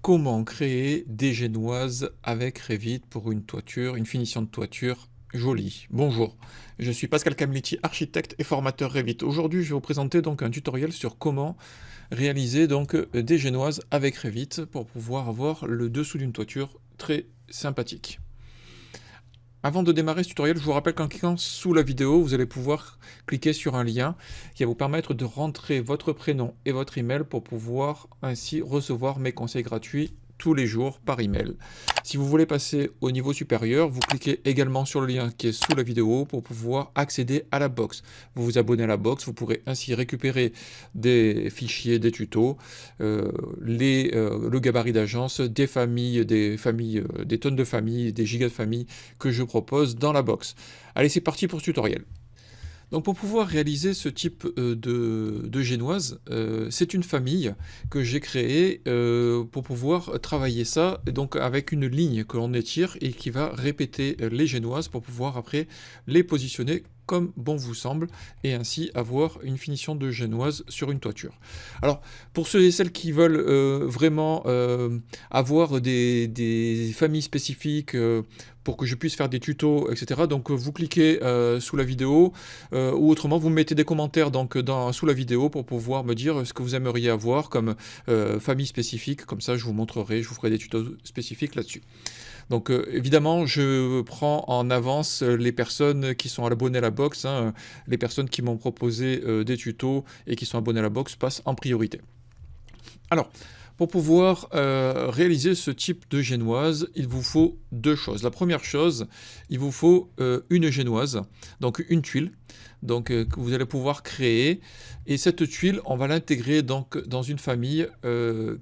Comment créer des génoises avec Revit pour une toiture, une finition de toiture jolie? Bonjour, je suis Pascal Camletti, architecte et formateur Revit. Aujourd'hui, je vais vous présenter donc un tutoriel sur comment réaliser donc des génoises avec Revit pour pouvoir avoir le dessous d'une toiture très sympathique. Avant de démarrer ce tutoriel, je vous rappelle qu'en cliquant sous la vidéo, vous allez pouvoir cliquer sur un lien qui va vous permettre de rentrer votre prénom et votre email pour pouvoir ainsi recevoir mes conseils gratuits tous les jours par email. Si vous voulez passer au niveau supérieur, vous cliquez également sur le lien qui est sous la vidéo pour pouvoir accéder à la box. Vous vous abonnez à la box, vous pourrez ainsi récupérer des fichiers, des tutos, le gabarit d'agence, des familles, des tonnes de familles, des gigas de familles que je propose dans la box. Allez, c'est parti pour ce tutoriel. Donc pour pouvoir réaliser ce type de génoise, c'est une famille que j'ai créée pour pouvoir travailler ça donc avec une ligne que l'on étire et qui va répéter les génoises pour pouvoir après les positionner comme bon vous semble, et ainsi avoir une finition de génoise sur une toiture. Alors, pour ceux et celles qui veulent vraiment avoir des familles spécifiques pour que je puisse faire des tutos, etc., donc vous cliquez sous la vidéo, ou autrement, vous me mettez des commentaires donc, sous la vidéo pour pouvoir me dire ce que vous aimeriez avoir comme famille spécifique, comme ça je vous montrerai, je vous ferai des tutos spécifiques là-dessus. Donc évidemment, je prends en avance les personnes qui sont abonnées à la box, hein, les personnes qui m'ont proposé des tutos et qui sont abonnées à la box passent en priorité. Alors, pour pouvoir réaliser ce type de génoise, il vous faut deux choses. La première chose, il vous faut une génoise, donc une tuile, donc, que vous allez pouvoir créer. Et cette tuile, on va l'intégrer donc dans une famille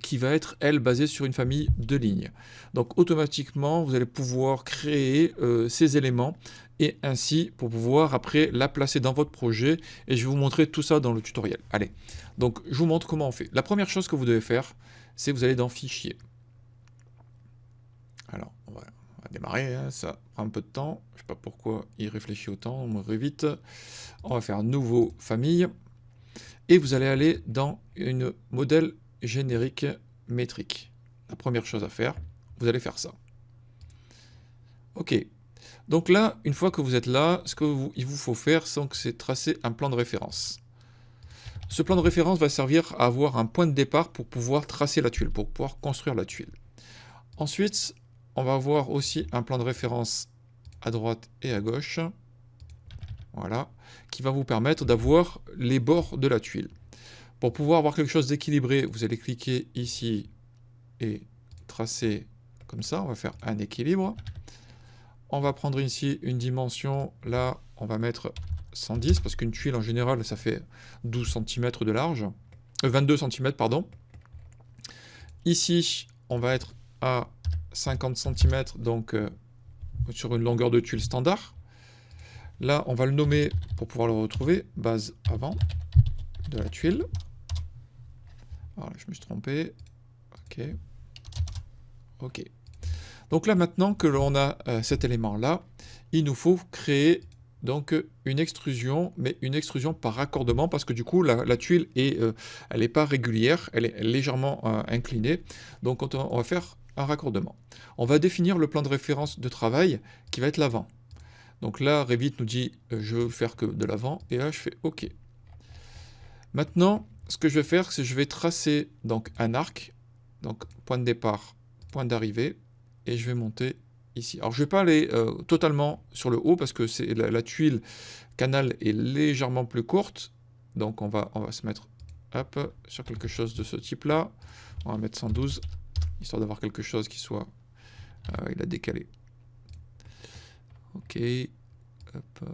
qui va être, elle, basée sur une famille de lignes. Donc automatiquement, vous allez pouvoir créer ces éléments et ainsi pour pouvoir après la placer dans votre projet. Et je vais vous montrer tout ça dans le tutoriel. Allez, donc je vous montre comment on fait. La première chose que vous devez faire, c'est vous allez dans Fichier. Alors, on va démarrer, hein, ça prend un peu de temps. Je ne sais pas pourquoi il réfléchit autant, on me vite. On va faire Nouveau, Famille. Et vous allez aller dans une modèle générique métrique. La première chose à faire, vous allez faire ça. Ok. Donc là, une fois que vous êtes là, ce qu'il vous faut faire, c'est tracer un plan de référence. Ce plan de référence va servir à avoir un point de départ pour pouvoir tracer la tuile, pour pouvoir construire la tuile. Ensuite, on va avoir aussi un plan de référence à droite et à gauche, voilà, qui va vous permettre d'avoir les bords de la tuile. Pour pouvoir avoir quelque chose d'équilibré, vous allez cliquer ici et tracer comme ça, on va faire un équilibre. On va prendre ici une dimension, là on va mettre 110, parce qu'une tuile en général ça fait 12 cm de large, 22 cm pardon. Ici on va être à 50 cm, donc sur une longueur de tuile standard. Là on va le nommer pour pouvoir le retrouver, base avant de la tuile. Voilà, je me suis trompé, ok, ok. Donc là maintenant que l'on a cet élément là, il nous faut créer donc une extrusion, mais une extrusion par raccordement, parce que du coup la tuile est, elle n'est pas régulière, elle est légèrement inclinée, donc on va faire un raccordement. On va définir le plan de référence de travail qui va être l'avant. Donc là Revit nous dit je veux faire que de l'avant, et là je fais OK. Maintenant ce que je vais faire, c'est que je vais tracer donc un arc, donc point de départ, point d'arrivée, et je vais monter ici. Alors je ne vais pas aller totalement sur le haut parce que la tuile canal est légèrement plus courte, donc on va se mettre hop, sur quelque chose de ce type là. On va mettre 112 histoire d'avoir quelque chose qui soit il a décalé, ok, hop.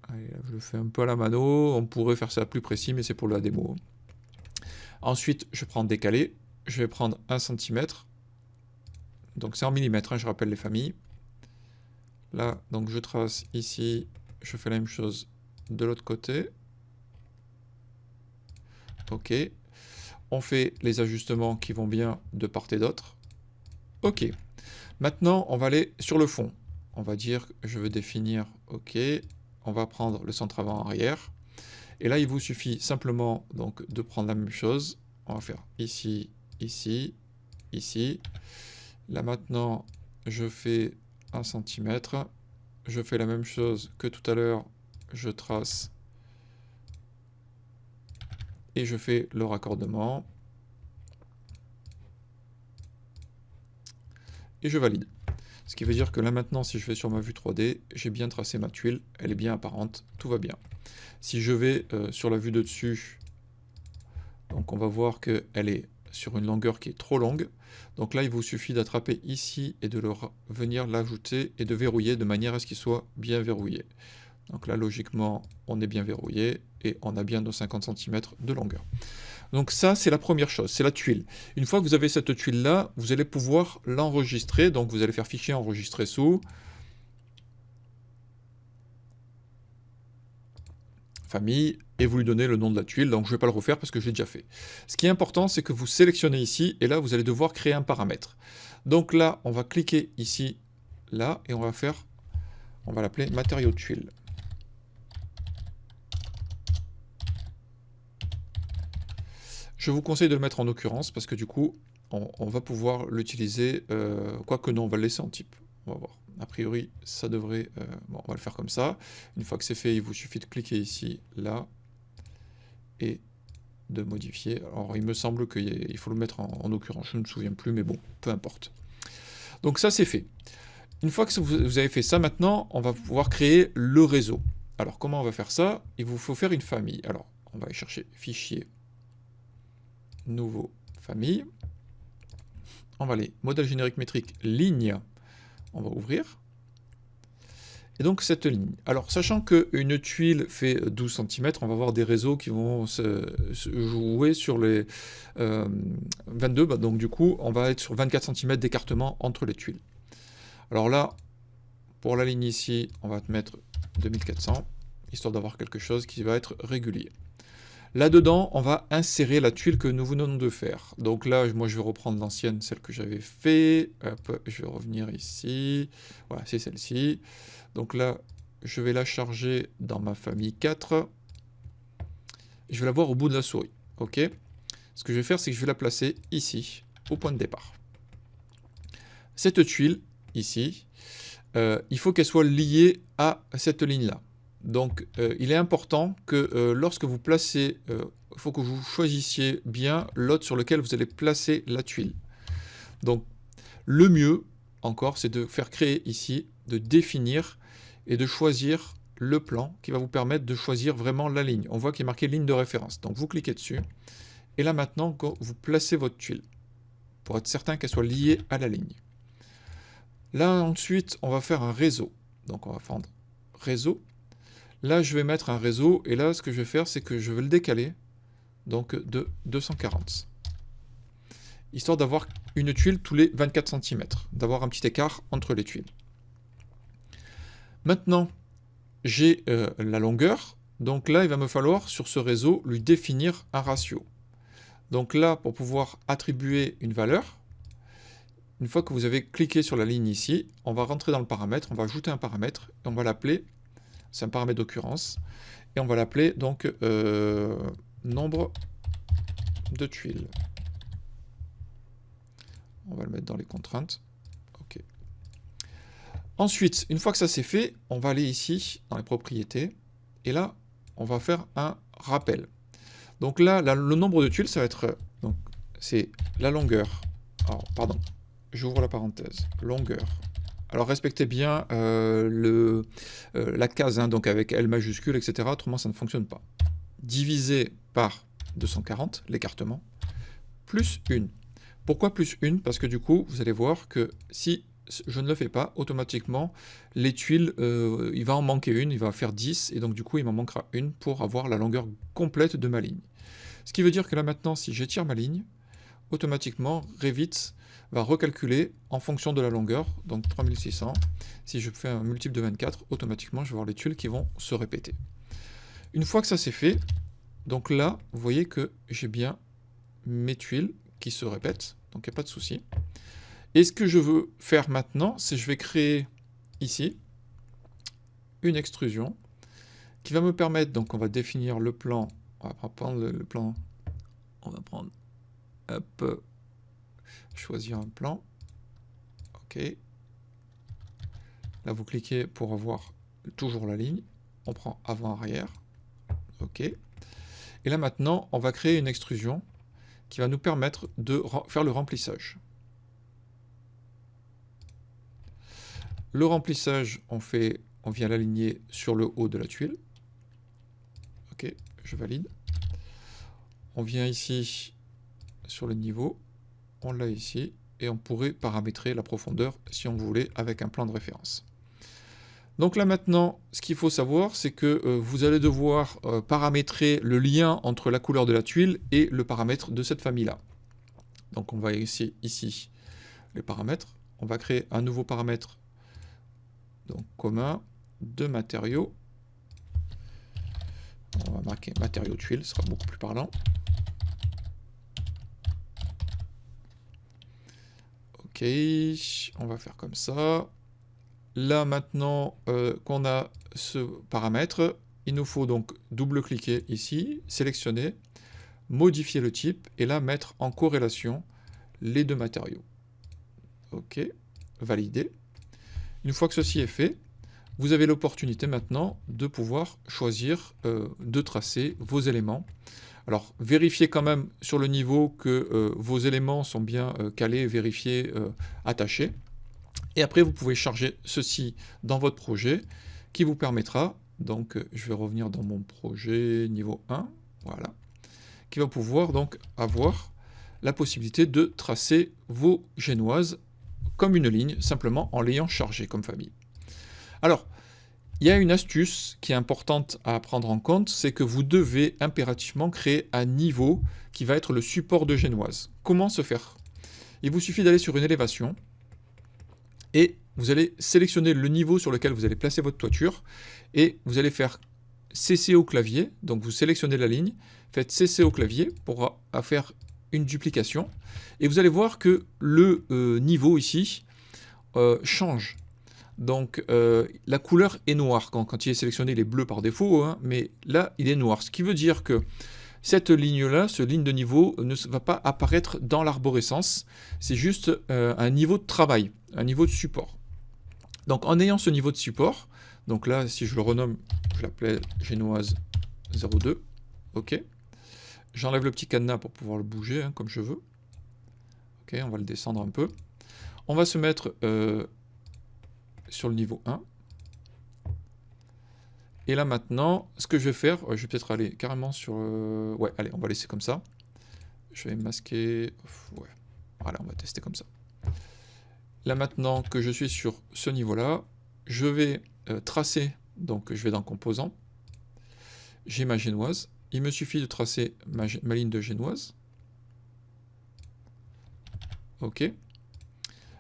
Allez, là, je le fais un peu à la mano, on pourrait faire ça plus précis mais c'est pour la démo. Ensuite je prends décalé, je vais prendre 1 cm, donc c'est en millimètres, hein, je rappelle les familles. Là, donc je trace ici, je fais la même chose de l'autre côté. Ok. On fait les ajustements qui vont bien de part et d'autre. Ok. Maintenant, on va aller sur le fond. On va dire, je veux définir, ok. On va prendre le centre avant-arrière. Et là, il vous suffit simplement donc de prendre la même chose on va faire ici, ici, ici. Là maintenant, je fais 1 cm. Je fais la même chose que tout à l'heure. Je trace et je fais le raccordement. Et je valide. Ce qui veut dire que là maintenant, si je vais sur ma vue 3D, j'ai bien tracé ma tuile, elle est bien apparente, tout va bien. Si je vais sur la vue de dessus, donc on va voir qu'elle est sur une longueur qui est trop longue. Donc là, il vous suffit d'attraper ici et de venir l'ajouter et de verrouiller de manière à ce qu'il soit bien verrouillé. Donc là, logiquement, on est bien verrouillé et on a bien nos 50 cm de longueur. Donc ça, c'est la première chose, c'est la tuile. Une fois que vous avez cette tuile-là, vous allez pouvoir l'enregistrer. Donc vous allez faire fichier enregistrer sous. Famille, et vous lui donnez le nom de la tuile. Donc je ne vais pas le refaire parce que je l'ai déjà fait. Ce qui est important, c'est que vous sélectionnez ici, et là, vous allez devoir créer un paramètre. Donc là, on va cliquer ici, là, et on va l'appeler matériau tuile. Je vous conseille de le mettre en occurrence parce que du coup, on va pouvoir l'utiliser, quoique non, on va le laisser en type. On va voir. A priori, ça devrait... bon, on va le faire comme ça. Une fois que c'est fait, il vous suffit de cliquer ici, là, et de modifier. Alors, il me semble qu'il faut le mettre en occurrence. Je ne me souviens plus, mais bon, peu importe. Donc ça, c'est fait. Une fois que vous avez fait ça, maintenant, on va pouvoir créer le réseau. Alors, comment on va faire ça? Il vous faut faire une famille. Alors, on va aller chercher Fichier, Nouveau, Famille. On va aller Modèle générique métrique, ligne. On va ouvrir. Et donc, cette ligne. Alors, sachant qu'une tuile fait 12 cm, on va avoir des réseaux qui vont se jouer sur les 22. Bah, donc, du coup, on va être sur 24 cm d'écartement entre les tuiles. Alors là, pour la ligne ici, on va mettre 2400, histoire d'avoir quelque chose qui va être régulier. Là-dedans, on va insérer la tuile que nous venons de faire. Donc là, moi, je vais reprendre l'ancienne, celle que j'avais fait. Hop, je vais revenir ici. Voilà, c'est celle-ci. Donc là, je vais la charger dans ma famille 4. Je vais la voir au bout de la souris. OK? Ce que je vais faire, c'est que je vais la placer ici, au point de départ. Cette tuile, ici, il faut qu'elle soit liée à cette ligne-là. Donc, il est important que lorsque vous placez, il faut que vous choisissiez bien l'autre sur lequel vous allez placer la tuile. Donc, le mieux, encore, c'est de faire créer ici, de définir et de choisir le plan qui va vous permettre de choisir vraiment la ligne. On voit qu'il est marqué ligne de référence. Donc, vous cliquez dessus. Et là, maintenant, vous placez votre tuile pour être certain qu'elle soit liée à la ligne. Là, ensuite, on va faire un réseau. Donc, on va prendre réseau. Là, je vais mettre un réseau, et là, ce que je vais faire, c'est que je vais le décaler, donc de 240. Histoire d'avoir une tuile tous les 24 cm, d'avoir un petit écart entre les tuiles. Maintenant, j'ai la longueur, donc là, il va me falloir, sur ce réseau, lui définir un ratio. Donc là, pour pouvoir attribuer une valeur, une fois que vous avez cliqué sur la ligne ici, on va rentrer dans le paramètre, on va ajouter un paramètre, et on va l'appeler... C'est un paramètre d'occurrence. Et on va l'appeler donc nombre de tuiles. On va le mettre dans les contraintes. OK. Ensuite, une fois que ça c'est fait, on va aller ici dans les propriétés. Et là, on va faire un rappel. Donc là, le nombre de tuiles, ça va être... Donc, c'est la longueur. Alors, pardon. J'ouvre la parenthèse. Longueur. Alors respectez bien la case, hein, donc avec L majuscule, etc. Autrement, ça ne fonctionne pas. Divisé par 240, l'écartement, plus 1. Pourquoi plus 1? Parce que du coup, vous allez voir que si je ne le fais pas, automatiquement, les tuiles, il va en manquer une, il va faire 10, et donc du coup, il m'en manquera une pour avoir la longueur complète de ma ligne. Ce qui veut dire que là maintenant, si j'étire ma ligne, automatiquement, Revit va recalculer en fonction de la longueur, donc 3600. Si je fais un multiple de 24, automatiquement, je vais avoir les tuiles qui vont se répéter. Une fois que ça c'est fait, donc là, vous voyez que j'ai bien mes tuiles qui se répètent, donc il n'y a pas de souci. Et ce que je veux faire maintenant, c'est je vais créer ici une extrusion qui va me permettre, donc on va définir le plan, on va prendre le plan, on va prendre Hop, choisir un plan. OK. Là, vous cliquez pour revoir toujours la ligne. On prend avant-arrière. OK. Et là, maintenant, on va créer une extrusion qui va nous permettre de faire le remplissage. Le remplissage, on vient l'aligner sur le haut de la tuile. OK, je valide. On vient ici sur le niveau. On l'a ici. Et on pourrait paramétrer la profondeur si on voulait avec un plan de référence. Donc là maintenant, ce qu'il faut savoir, c'est que vous allez devoir paramétrer le lien entre la couleur de la tuile et le paramètre de cette famille-là. Donc on va ici les paramètres. On va créer un nouveau paramètre donc commun de matériaux. On va marquer matériaux tuile, ce sera beaucoup plus parlant. Ok, on va faire comme ça. Là maintenant qu'on a ce paramètre, il nous faut donc double-cliquer ici, sélectionner, modifier le type et là mettre en corrélation les deux matériaux. Ok, valider. Une fois que ceci est fait, vous avez l'opportunité maintenant de pouvoir choisir de tracer vos éléments. Alors vérifiez quand même sur le niveau que vos éléments sont bien calés, vérifiés, attachés. Et après, vous pouvez charger ceci dans votre projet qui vous permettra, donc je vais revenir dans mon projet niveau 1, voilà, qui va pouvoir donc avoir la possibilité de tracer vos génoises comme une ligne, simplement en l'ayant chargé comme famille. Alors, il y a une astuce qui est importante à prendre en compte, c'est que vous devez impérativement créer un niveau qui va être le support de génoise. Comment se faire? Il vous suffit d'aller sur une élévation, et vous allez sélectionner le niveau sur lequel vous allez placer votre toiture et vous allez faire CC au clavier, donc vous sélectionnez la ligne, faites CC au clavier pour faire une duplication et vous allez voir que le niveau ici change. Donc la couleur est noire, quand il est sélectionné il est bleu par défaut, hein, mais là il est noir, ce qui veut dire que cette ligne-là, ce ligne de niveau, ne va pas apparaître dans l'arborescence. C'est juste un niveau de travail, un niveau de support. Donc en ayant ce niveau de support, donc là, si je le renomme, je l'appelle génoise 02. OK. J'enlève le petit cadenas pour pouvoir le bouger hein, comme je veux. OK, on va le descendre un peu. On va se mettre sur le niveau 1. Et là maintenant, ce que je vais faire, je vais peut-être aller carrément sur... Ouais, allez, on va laisser comme ça. Je vais masquer... Ouais, voilà, on va tester comme ça. Là maintenant que je suis sur ce niveau-là, je vais tracer, donc je vais dans Composants. J'ai ma génoise. Il me suffit de tracer ma ligne de génoise. OK.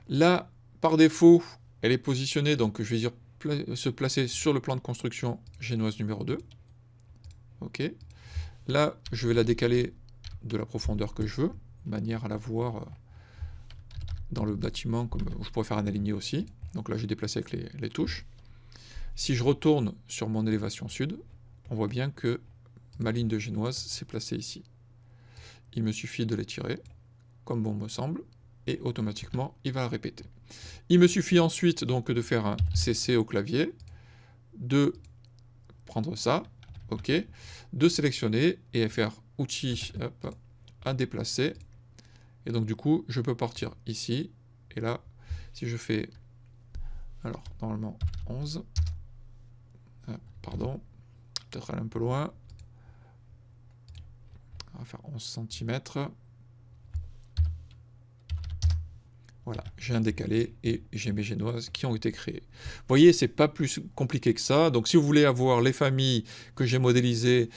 Là, par défaut, elle est positionnée, donc je vais dire se placer sur le plan de construction génoise numéro 2. OK. Là, je vais la décaler de la profondeur que je veux, de manière à la voir dans le bâtiment, comme je pourrais faire un aligné aussi. Donc là, j'ai déplacé avec les touches. Si je retourne sur mon élévation sud, on voit bien que ma ligne de génoise s'est placée ici. Il me suffit de l'étirer, comme bon me semble, et automatiquement, il va la répéter. Il me suffit ensuite donc de faire un CC au clavier, de prendre ça, OK, de sélectionner et faire outil, hop, à déplacer. Et donc du coup, je peux partir ici, et là, si je fais, alors normalement 11, pardon, peut-être aller un peu loin, on va faire 11 cm. Voilà, j'ai un décalé et j'ai mes génoises qui ont été créées. Vous voyez, c'est pas plus compliqué que ça. Donc si vous voulez avoir les familles que j'ai modélisées,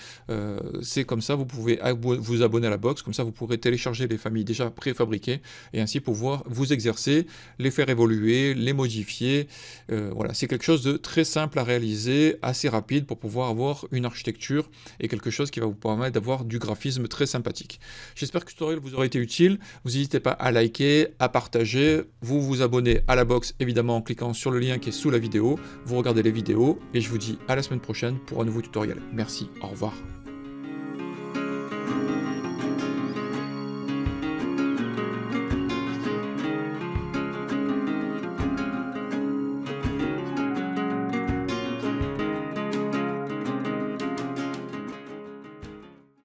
c'est comme ça. Vous pouvez vous abonner à la box. Comme ça, vous pourrez télécharger les familles déjà préfabriquées et ainsi pouvoir vous exercer, les faire évoluer, les modifier. Voilà, c'est quelque chose de très simple à réaliser, assez rapide pour pouvoir avoir une architecture et quelque chose qui va vous permettre d'avoir du graphisme très sympathique. J'espère que ce tutoriel vous aura été utile. Vous n'hésitez pas à liker, à partager. Vous vous abonnez à la box évidemment en cliquant sur le lien qui est sous la vidéo, vous regardez les vidéos et je vous dis à la semaine prochaine pour un nouveau tutoriel. Merci, au revoir.